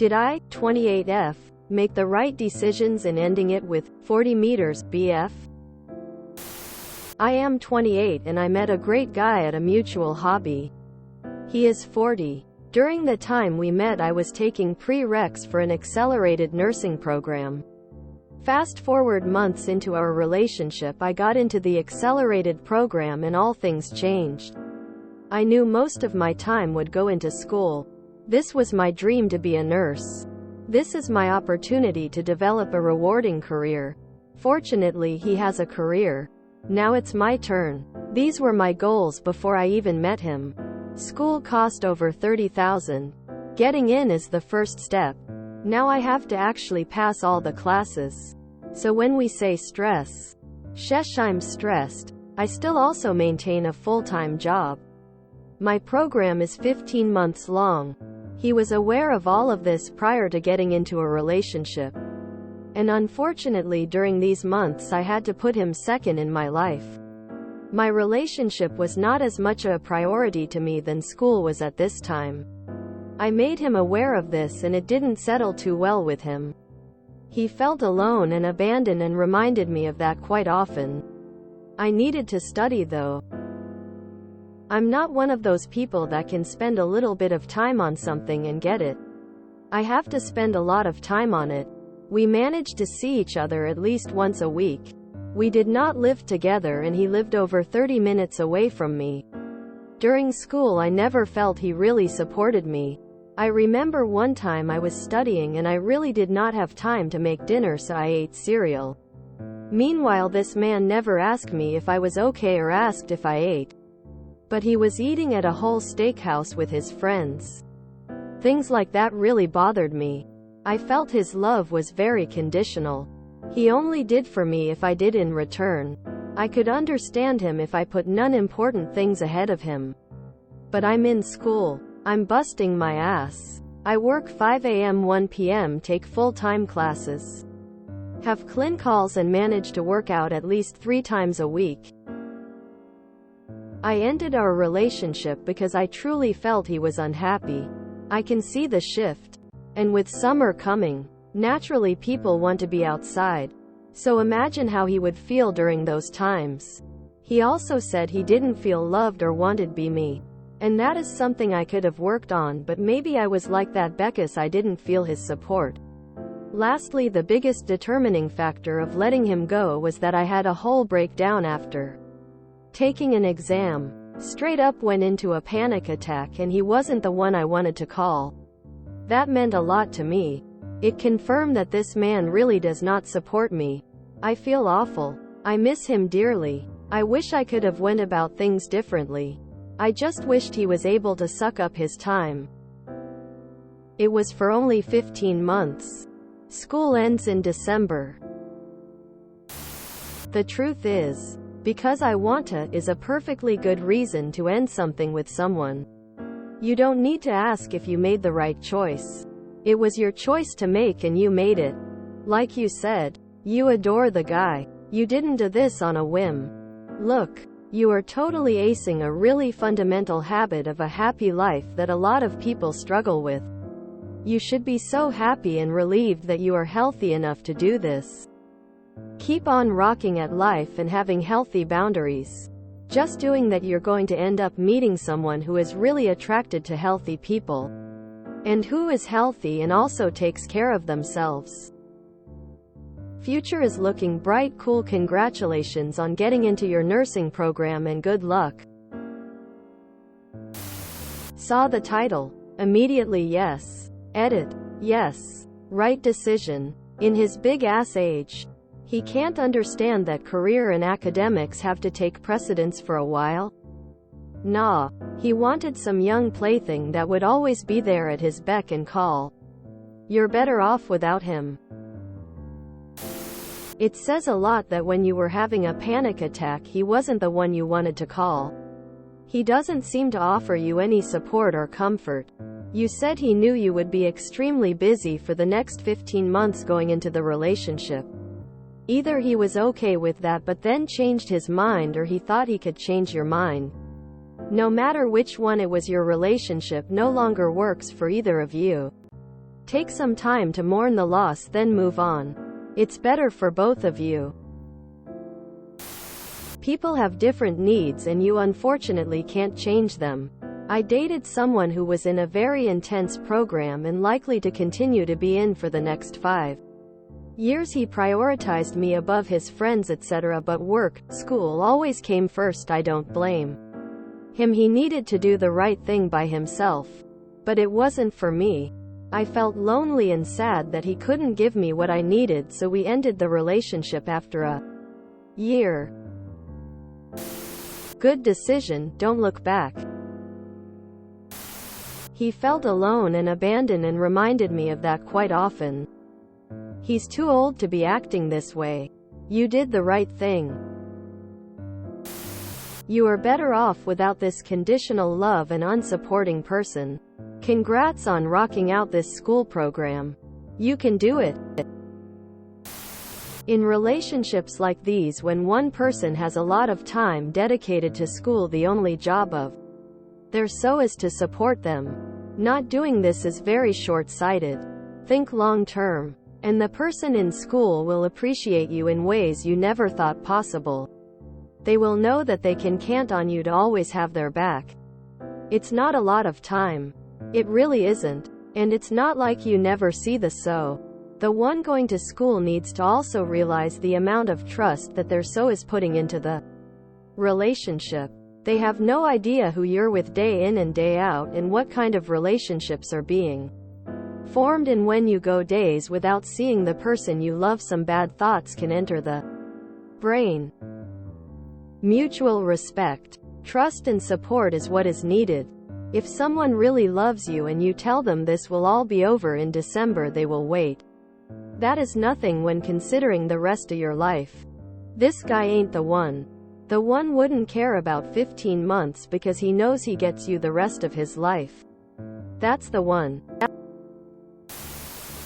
Did I, 28F, make the right decisions in ending it with 40 meters, BF? I am 28 and I met a great guy at a mutual hobby. He is 40. During the time we met I was taking prereqs for an accelerated nursing program. Fast forward months into our relationship, I got into the accelerated program and all things changed. I knew most of my time would go into school. This was my dream to be a nurse. This is my opportunity to develop a rewarding career. Fortunately, he has a career. Now it's my turn. These were my goals before I even met him. School cost over $30,000. Getting in is the first step. Now I have to actually pass all the classes. So when we say stress, sheesh, I'm stressed. I still also maintain a full-time job. My program is 15 months long. He was aware of all of this prior to getting into a relationship. And unfortunately during these months I had to put him second in my life. My relationship was not as much a priority to me than school was at this time. I made him aware of this and it didn't settle too well with him. He felt alone and abandoned and reminded me of that quite often. I needed to study though. I'm not one of those people that can spend a little bit of time on something and get it. I have to spend a lot of time on it. We managed to see each other at least once a week. We did not live together and he lived over 30 minutes away from me. During school I never felt he really supported me. I remember one time I was studying and I really did not have time to make dinner, so I ate cereal. Meanwhile this man never asked me if I was okay or asked if I ate. But he was eating at a whole steakhouse with his friends. Things like that really bothered me. I felt his love was very conditional. He only did for me if I did in return. I could understand him if I put non-important things ahead of him. But I'm in school. I'm busting my ass. I work 5 a.m. 1 p.m. take full-time classes. Have clin calls and manage to work out at least 3 times a week. I ended our relationship because I truly felt he was unhappy. I can see the shift. And with summer coming, naturally people want to be outside. So imagine how he would feel during those times. He also said he didn't feel loved or wanted to be me. And that is something I could have worked on, but maybe I was like that because I didn't feel his support. Lastly, the biggest determining factor of letting him go was that I had a whole breakdown after taking an exam. Straight up went into a panic attack and he wasn't the one I wanted to call. That meant a lot to me. It confirmed that this man really does not support me. I feel awful. I miss him dearly. I wish I could have went about things differently. I just wished he was able to suck up his time. It was for only 15 months. School ends in December. The truth is, because I want to is a perfectly good reason to end something with someone. You don't need to ask if you made the right choice. It was your choice to make and you made it. Like you said, you adore the guy. You didn't do this on a whim. Look, you are totally acing a really fundamental habit of a happy life that a lot of people struggle with. You should be so happy and relieved that you are healthy enough to do this. Keep on rocking at life and having healthy boundaries. Just doing that you're going to end up meeting someone who is really attracted to healthy people. And who is healthy and also takes care of themselves. Future is looking bright. Cool. Congratulations on getting into your nursing program and good luck. Saw the title. Immediately yes. Edit. Yes. Right decision. In his big ass age. He can't understand that career and academics have to take precedence for a while. Nah. He wanted some young plaything that would always be there at his beck and call. You're better off without him. It says a lot that when you were having a panic attack he wasn't the one you wanted to call. He doesn't seem to offer you any support or comfort. You said he knew you would be extremely busy for the next 15 months going into the relationship. Either he was okay with that but then changed his mind, or he thought he could change your mind. No matter which one it was, your relationship no longer works for either of you. Take some time to mourn the loss, then move on. It's better for both of you. People have different needs and you unfortunately can't change them. I dated someone who was in a very intense program and likely to continue to be in for the next 5 years. He prioritized me above his friends, etc., but work, school always came first. I don't blame him. He needed to do the right thing by himself. But it wasn't for me. I felt lonely and sad that he couldn't give me what I needed, so we ended the relationship after a year. Good decision, don't look back. He felt alone and abandoned and reminded me of that quite often. He's too old to be acting this way. You did the right thing. You are better off without this conditional love and unsupporting person. Congrats on rocking out this school program. You can do it. In relationships like these, when one person has a lot of time dedicated to school, the only job of theirs so is to support them. Not doing this is very short-sighted. Think long-term. And the person in school will appreciate you in ways you never thought possible. They will know that they can count on you to always have their back. It's not a lot of time. It really isn't. And it's not like you never see the one going to school needs to also realize the amount of trust that their so is putting into the relationship. They have no idea who you're with day in and day out and what kind of relationships are being formed, and when you go days without seeing the person you love, some bad thoughts can enter the brain. Mutual respect, trust and support is what is needed. If someone really loves you and you tell them this will all be over in December, they will wait. That is nothing when considering the rest of your life. This guy ain't the one. The one wouldn't care about 15 months because he knows he gets you the rest of his life. That's the one.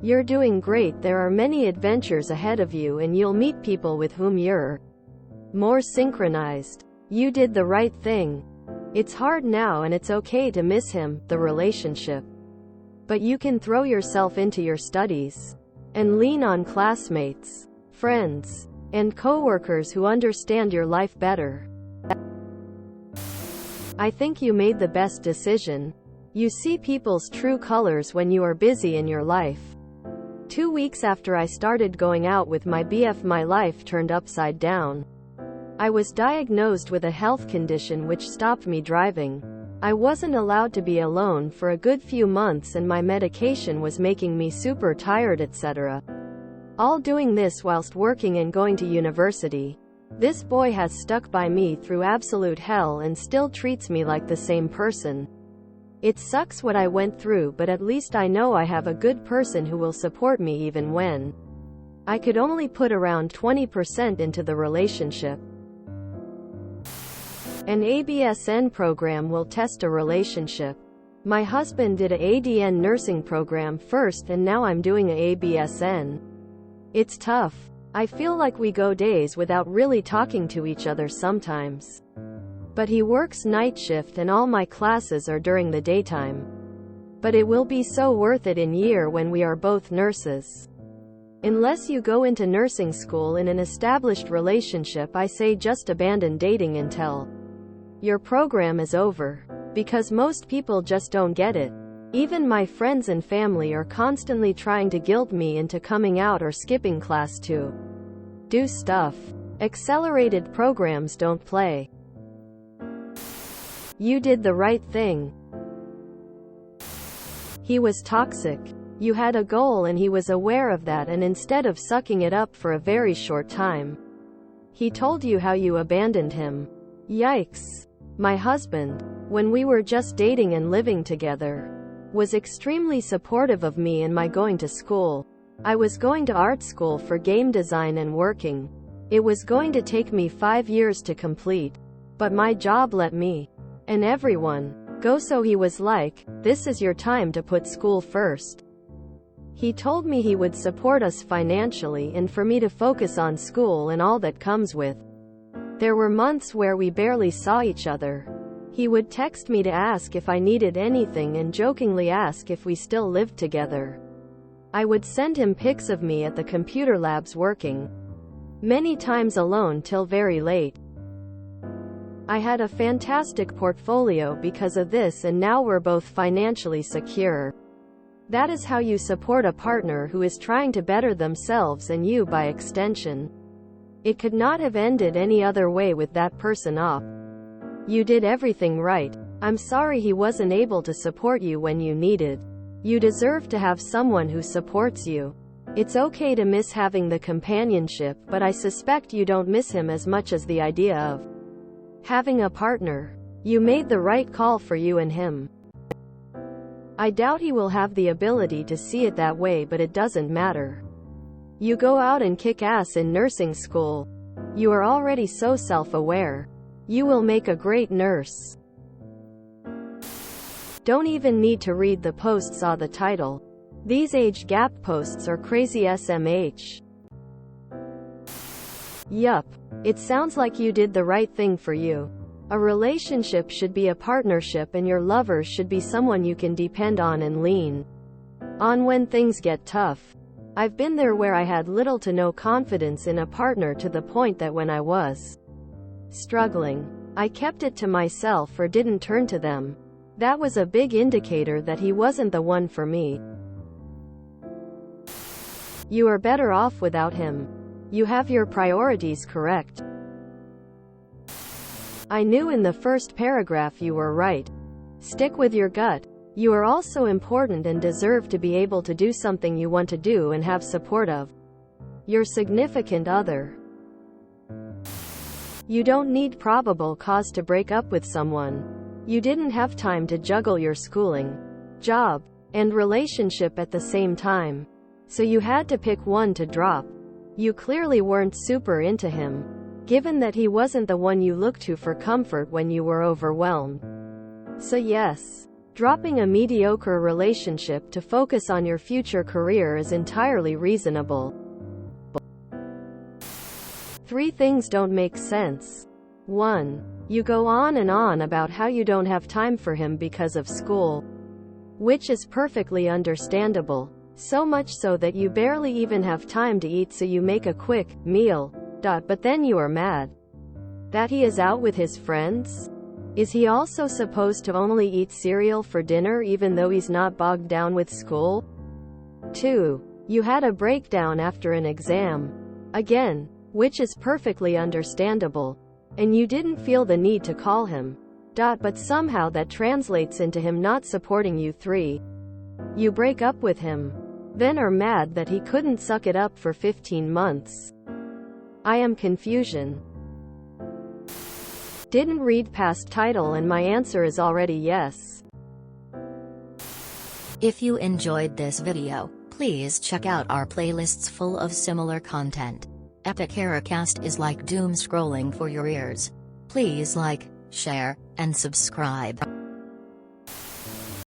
You're doing great. There are many adventures ahead of you and you'll meet people with whom you're more synchronized. You did the right thing. It's hard now and it's okay to miss him, the relationship. But you can throw yourself into your studies and lean on classmates, friends, and coworkers who understand your life better. I think you made the best decision. You see people's true colors when you are busy in your life. 2 weeks after I started going out with my BF, my life turned upside down. I was diagnosed with a health condition which stopped me driving. I wasn't allowed to be alone for a good few months and my medication was making me super tired, etc. All doing this whilst working and going to university. This boy has stuck by me through absolute hell and still treats me like the same person. It sucks what I went through, but at least I know I have a good person who will support me even when I could only put around 20% into the relationship. An ABSN program will test a relationship. My husband did a ADN nursing program first and now I'm doing a ABSN. It's tough. I feel like we go days without really talking to each other sometimes. But he works night shift and all my classes are during the daytime. But it will be so worth it in year when we are both nurses. Unless you go into nursing school in an established relationship, I say just abandon dating until your program is over. Because most people just don't get it. Even my friends and family are constantly trying to guilt me into coming out or skipping class to do stuff. Accelerated programs don't play. You did the right thing. He was toxic. You had a goal and he was aware of that, and instead of sucking it up for a very short time, he told you how you abandoned him. Yikes. My husband, when we were just dating and living together, was extremely supportive of me and my going to school. I was going to art school for game design and working. It was going to take me 5 years to complete. But my job let me and everyone go, so he was like, "This is your time to put school first." He told me he would support us financially and for me to focus on school and all that comes with. There were months where we barely saw each other. He would text me to ask if I needed anything and jokingly ask if we still lived together. I would send him pics of me at the computer labs working. Many times alone till very late. I had a fantastic portfolio because of this, and now we're both financially secure. That is how you support a partner who is trying to better themselves and you by extension. It could not have ended any other way with that person off. You did everything right. I'm sorry he wasn't able to support you when you needed. You deserve to have someone who supports you. It's okay to miss having the companionship, but I suspect you don't miss him as much as the idea of having a partner. You made the right call for you and him. I doubt he will have the ability to see it that way, but it doesn't matter. You go out and kick ass in nursing school. You are already so self-aware. You will make a great nurse. Don't even need to read the post, saw the title. These age gap posts are crazy SMH. Yup. It sounds like you did the right thing for you. A relationship should be a partnership, and your lover should be someone you can depend on and lean on when things get tough. I've been there where I had little to no confidence in a partner, to the point that when I was struggling, I kept it to myself or didn't turn to them. That was a big indicator that he wasn't the one for me. You are better off without him. You have your priorities correct. I knew in the first paragraph you were right. Stick with your gut. You are also important and deserve to be able to do something you want to do and have support of your significant other. You don't need probable cause to break up with someone. You didn't have time to juggle your schooling, job, and relationship at the same time. So you had to pick one to drop. You clearly weren't super into him, given that he wasn't the one you looked to for comfort when you were overwhelmed. So yes, dropping a mediocre relationship to focus on your future career is entirely reasonable. 3 things don't make sense. 1. You go on and on about how you don't have time for him because of school, which is perfectly understandable. So much so that you barely even have time to eat, so you make a quick meal. But then you are mad that he is out with his friends? Is he also supposed to only eat cereal for dinner even though he's not bogged down with school? 2. You had a breakdown after an exam. Again, which is perfectly understandable. And you didn't feel the need to call him. But somehow that translates into him not supporting you. 3. You break up with him, then are mad that he couldn't suck it up for 15 months. I am confusion. Didn't read past title and my answer is already yes. If you enjoyed this video, please check out our playlists full of similar content. Epic Eracast is like doom scrolling for your ears. Please like, share, and subscribe.